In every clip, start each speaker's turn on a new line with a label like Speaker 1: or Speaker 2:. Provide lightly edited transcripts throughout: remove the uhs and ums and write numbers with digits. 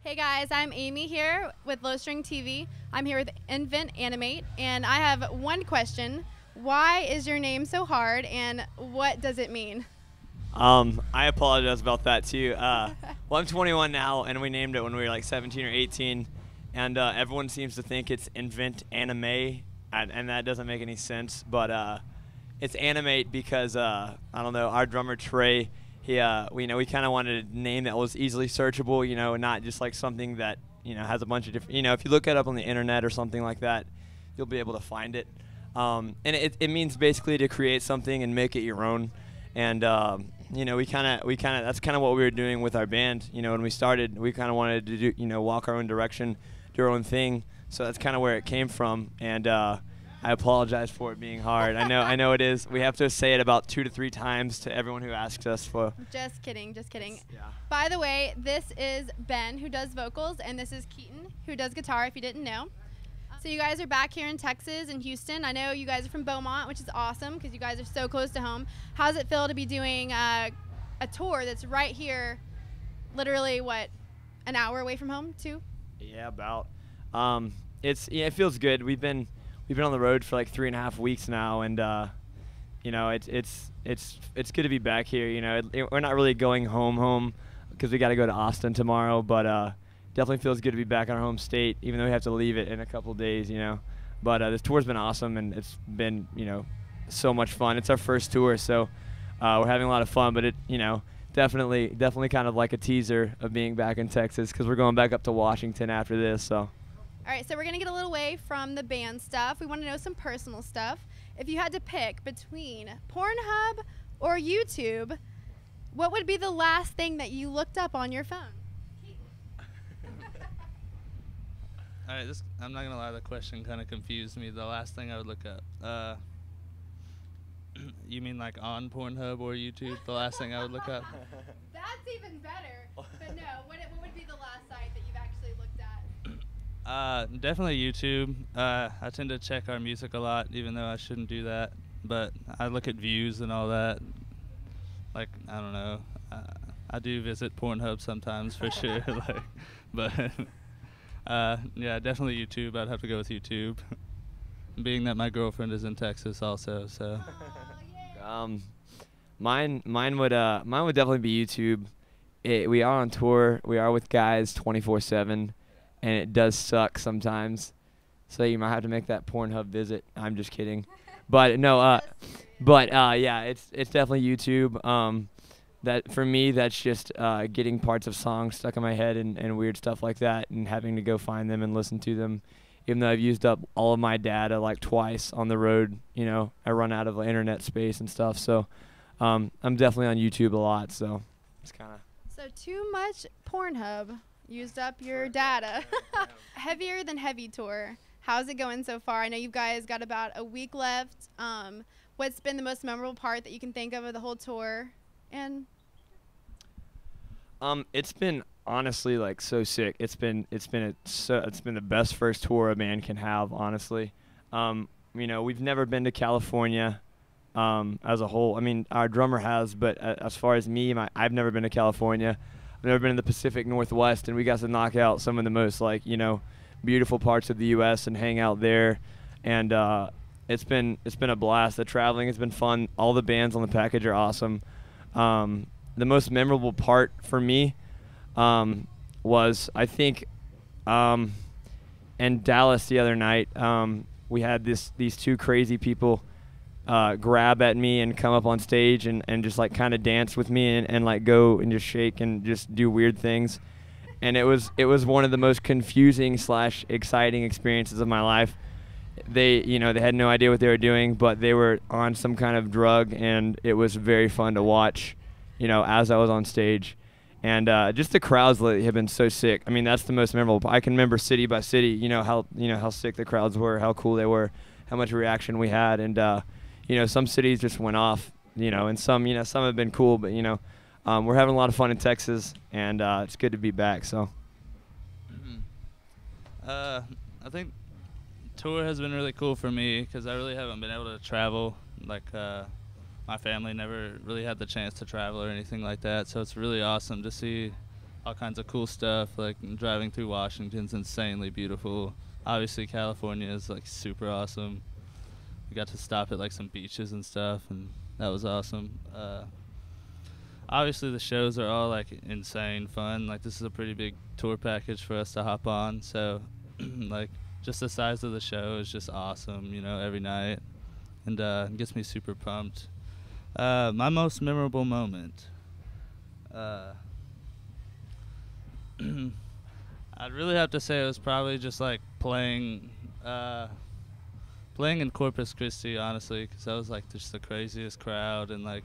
Speaker 1: Hey guys, I'm Amy here with StringTV. I'm here with Animate, and I have one question. Why is your name so hard, and what does it mean?
Speaker 2: I apologize about that too. Well, I'm 21 now, and we named it when we were like 17 or 18, and everyone seems to think it's Invent Anime, and that doesn't make any sense. But it's Animate because I don't know, our drummer Trey, we kind of wanted a name that was easily searchable, not just like something that has a bunch of different. If you look it up on the internet or something like that, you'll be able to find it. And it means basically to create something and make it your own. And we kind of that's kind of what we were doing with our band. When we started, we kind of wanted to do walk our own direction, do our own thing. So that's kind of where it came from. And I apologize for it being hard. I know it is. We have to say it about 2 to 3 times to everyone who asks us for.
Speaker 1: Just kidding, just kidding.
Speaker 2: Yeah.
Speaker 1: By the way, this is Ben, who does vocals, and this is Keaton, who does guitar, if you didn't know. So you guys are back here in Texas, in Houston. I know you guys are from Beaumont, which is awesome because you guys are so close to home. How does it feel to be doing a tour that's right here, literally, what, an hour away from home, too?
Speaker 2: Yeah, about. It feels good. We've been on the road for like 3.5 weeks now, and it's good to be back here. We're not really going home because we got to go to Austin tomorrow, but definitely feels good to be back in our home state, even though we have to leave it in a couple of days. But this tour's been awesome, and it's been so much fun. It's our first tour, so we're having a lot of fun. But it definitely kind of like a teaser of being back in Texas because we're going back up to Washington after this. So.
Speaker 1: All right, so we're going to get a little away from the band stuff. We want to know some personal stuff. If you had to pick between Pornhub or YouTube, what would be the last thing that you looked up on your phone?
Speaker 3: All right, I'm not going to lie, the question kind of confused me. The last thing I would look up. You mean like on Pornhub or YouTube, the last thing I would look up?
Speaker 1: That's even better. But no, what would be the last site that you've actually looked at?
Speaker 3: Definitely YouTube. I tend to check our music a lot, even though I shouldn't do that. But I look at views and all that. Like, I don't know. I do visit Pornhub sometimes for sure. But yeah, definitely YouTube. I'd have to go with YouTube. Being that my girlfriend is in Texas also, so.
Speaker 2: Mine would definitely be YouTube. We are on tour. We are with guys 24/7. And it does suck sometimes, so you might have to make that Pornhub visit. I'm just kidding, but no, yeah, it's definitely YouTube. That for me, that's just getting parts of songs stuck in my head and weird stuff like that, and having to go find them and listen to them. Even though I've used up all of my data like twice on the road, I run out of internet space and stuff. So I'm definitely on YouTube a lot. So it's kind of.
Speaker 1: So too much Pornhub. Used up your data. Heavier Than Heavy tour. How's it going so far? I know you guys got about a week left. What's been the most memorable part that you can think of the whole tour? And
Speaker 2: it's been honestly like so sick. It's been the best first tour a band can have, honestly. We've never been to California as a whole. I mean, our drummer has, but as far as me, I've never been to California. I've never been in the Pacific Northwest, and we got to knock out some of the most beautiful parts of the U.S. and hang out there, and it's been a blast. The traveling has been fun. All the bands on the package are awesome. The most memorable part for me was, I think, in Dallas the other night. We had these 2 crazy people grab at me and come up on stage and just like kind of dance with me and like go and just shake and just do weird things, and it was one of the most confusing / exciting experiences of my life. They had no idea what they were doing, but they were on some kind of drug, and it was very fun to watch as I was on stage. And just the crowds lately have been so sick. I mean, that's the most memorable. I can remember city by city how sick the crowds were, how cool they were, how much reaction we had. And some cities just went off, and some have been cool, but, we're having a lot of fun in Texas, and it's good to be back, so.
Speaker 3: I think tour has been really cool for me because I really haven't been able to travel. Like, my family never really had the chance to travel or anything like that, so it's really awesome to see all kinds of cool stuff. Like driving through Washington's insanely beautiful. Obviously, California is like super awesome. We got to stop at like some beaches and stuff, and that was awesome. Obviously, the shows are all like insane fun. Like this is a pretty big tour package for us to hop on. So, like just the size of the show is just awesome. You know, every night, and it gets me super pumped. My most memorable moment. I'd really have to say it was probably just like playing in Corpus Christi, honestly, because that was like just the craziest crowd, and like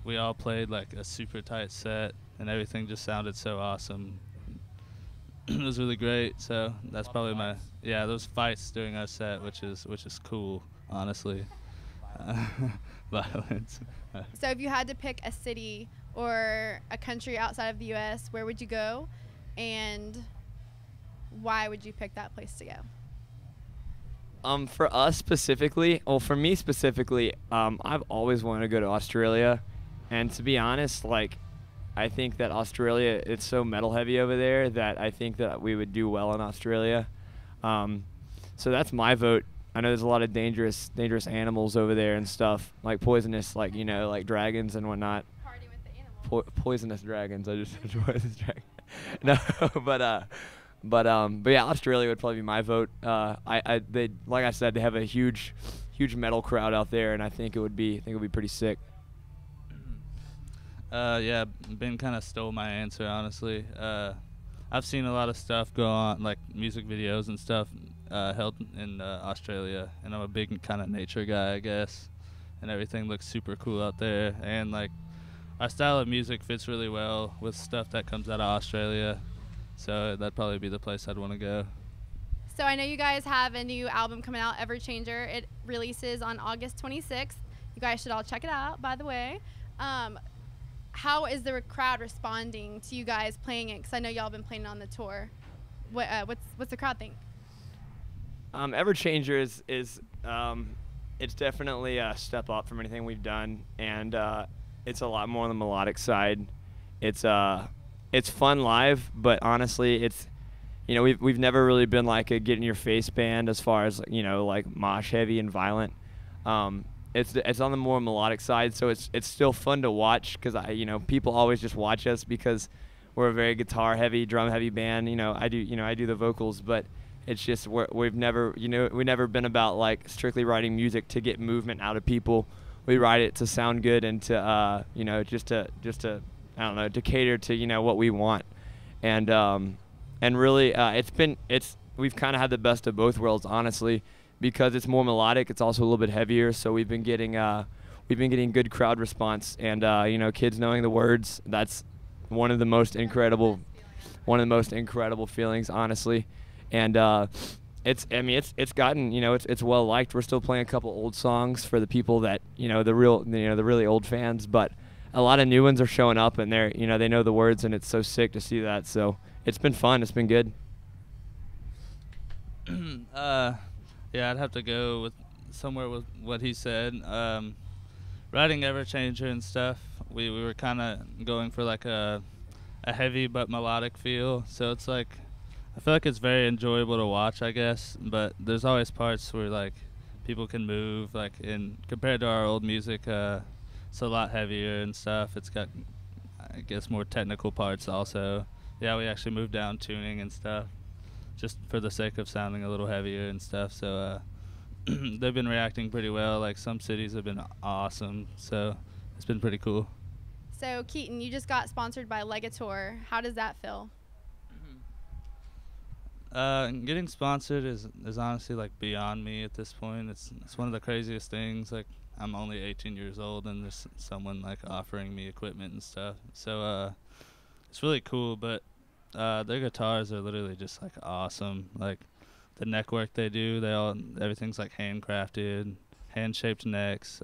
Speaker 3: we all played like a super tight set, and everything just sounded so awesome. It was really great. So that's probably those fights during our set, which is cool, honestly. Violence.
Speaker 1: So if you had to pick a city or a country outside of the U.S., where would you go, and why would you pick that place to go?
Speaker 2: For us specifically, for me specifically, I've always wanted to go to Australia, and to be honest, like, I think that Australia, it's so metal heavy over there that I think that we would do well in Australia. So that's my vote. I know there's a lot of dangerous animals over there and stuff, like poisonous, like, you know, like dragons and whatnot.
Speaker 1: Party with the animals.
Speaker 2: Poisonous dragons. I just enjoy this dragon. No, but yeah, Australia would probably be my vote. They, like I said, they have a huge metal crowd out there, and I think it would be pretty sick.
Speaker 3: Yeah, Ben kind of stole my answer, honestly. I've seen a lot of stuff go on, like music videos and stuff held in Australia, and I'm a big kind of nature guy, I guess, and everything looks super cool out there, and like our style of music fits really well with stuff that comes out of Australia, so that'd probably be the place I'd want to go.
Speaker 1: So I know you guys have a new album coming out, Ever Changer. It releases on August 26th. You guys should all check it out, by the way. How is the crowd responding to you guys playing it? Because I know y'all been playing it on the tour. What's the crowd think?
Speaker 2: Ever Changer is it's definitely a step up from anything we've done, and it's a lot more on the melodic side. It's fun live, but honestly, it's, you know, we've never really been like a get in your face band as far as, you know, like mosh heavy and violent. It's on the more melodic side, so it's still fun to watch, because people always just watch us because we're a very guitar heavy, drum heavy band. I do the vocals, but it's just we've never been about like strictly writing music to get movement out of people. We write it to sound good and to just to I don't know, to cater to what we want, and really we've kind of had the best of both worlds, honestly. Because it's more melodic, it's also a little bit heavier, so we've been getting good crowd response, and kids knowing the words. That's one of the most incredible feelings, honestly. And it's gotten, it's well liked. We're still playing a couple old songs for the people that the really old fans, but a lot of new ones are showing up, and they know the words, and it's so sick to see that. So it's been fun. It's been good.
Speaker 3: Yeah, I'd have to go with somewhere with what he said. Writing Ever Changer and stuff, we were kind of going for like a heavy but melodic feel. So it's like, I feel like it's very enjoyable to watch, I guess. But there's always parts where like people can move. Like compared to our old music, it's a lot heavier and stuff. It's got, I guess, more technical parts also. Yeah, we actually moved down tuning and stuff, just for the sake of sounding a little heavier and stuff. So they've been reacting pretty well. Like some cities have been awesome, so it's been pretty cool.
Speaker 1: So Keaton, you just got sponsored by Legator. How does that feel?
Speaker 3: Getting sponsored is honestly like beyond me at this point. It's one of the craziest things. Like I'm only 18 years old, and there's someone like offering me equipment and stuff. So it's really cool, but their guitars are literally just like awesome. Like the neck work they do, everything's like handcrafted, hand-shaped necks.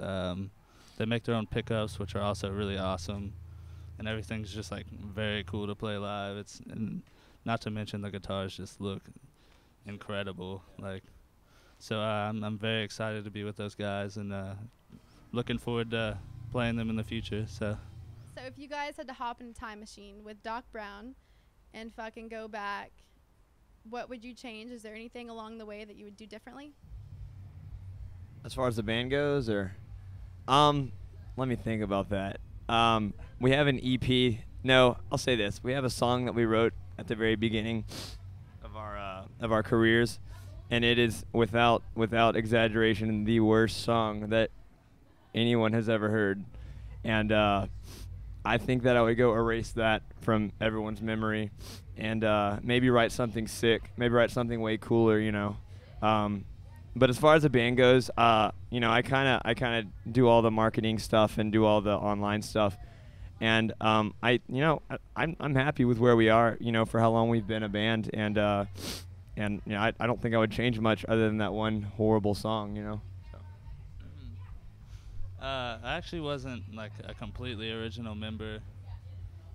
Speaker 3: They make their own pickups, which are also really awesome, and everything's just like very cool to play live. And not to mention the guitars just look incredible. Like, so I'm very excited to be with those guys, and looking forward to playing them in the future. So
Speaker 1: if you guys had to hop in a time machine with Doc Brown and fucking go back, what would you change? Is there anything along the way that you would do differently?
Speaker 2: As far as the band goes, or let me think about that. We have an EP. No, I'll say this: we have a song that we wrote at the very beginning of our careers, and it is without exaggeration the worst song that anyone has ever heard. And I think that I would go erase that from everyone's memory, and maybe write something sick, maybe write something way cooler, you know. But as far as the band goes, you know, I kind of do all the marketing stuff and do all the online stuff, and I'm happy with where we are, you know, for how long we've been a band, and you know, I don't think I would change much other than that one horrible song, you know. So.
Speaker 3: I actually wasn't like a completely original member,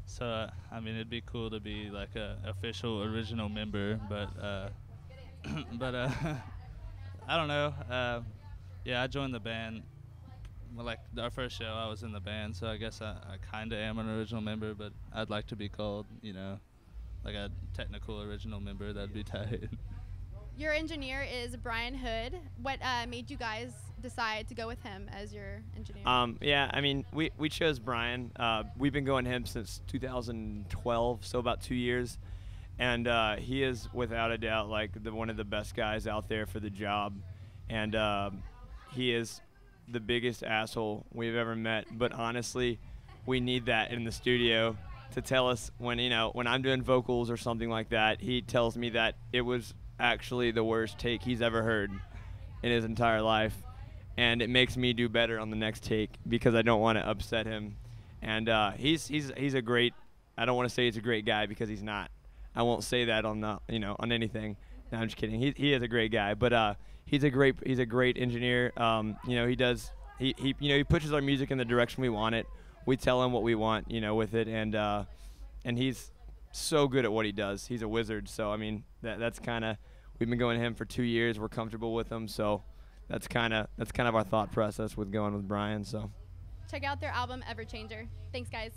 Speaker 3: so I mean it'd be cool to be like a official original member, but but I don't know. Yeah, I joined the band. Well, like our first show, I was in the band, so I guess I kind of am an original member, but I'd like to be called, you know, like a technical original member. That'd be tight.
Speaker 1: Your engineer is Brian Hood. What made you guys decide to go with him as your engineer?
Speaker 2: Yeah, I mean, we chose Brian. We've been going him since 2012, so about 2 years. And he is, without a doubt, like one of the best guys out there for the job. And he is the biggest asshole we've ever met. But honestly, we need that in the studio to tell us when, you know, when I'm doing vocals or something like that, he tells me that it was actually the worst take he's ever heard in his entire life. And it makes me do better on the next take because I don't want to upset him. And he's a great, I don't want to say he's a great guy because he's not. I won't say that on the, you know, on anything. No, I'm just kidding. He is a great guy, but he's a great engineer. You know, he pushes our music in the direction we want it. We tell him what we want, you know, with it, and he's so good at what he does. He's a wizard. So I mean, that's kind of, we've been going to him for 2 years. We're comfortable with him, so that's kind of our thought process with going with Brian. So
Speaker 1: check out their album Everchanger. Thanks, guys.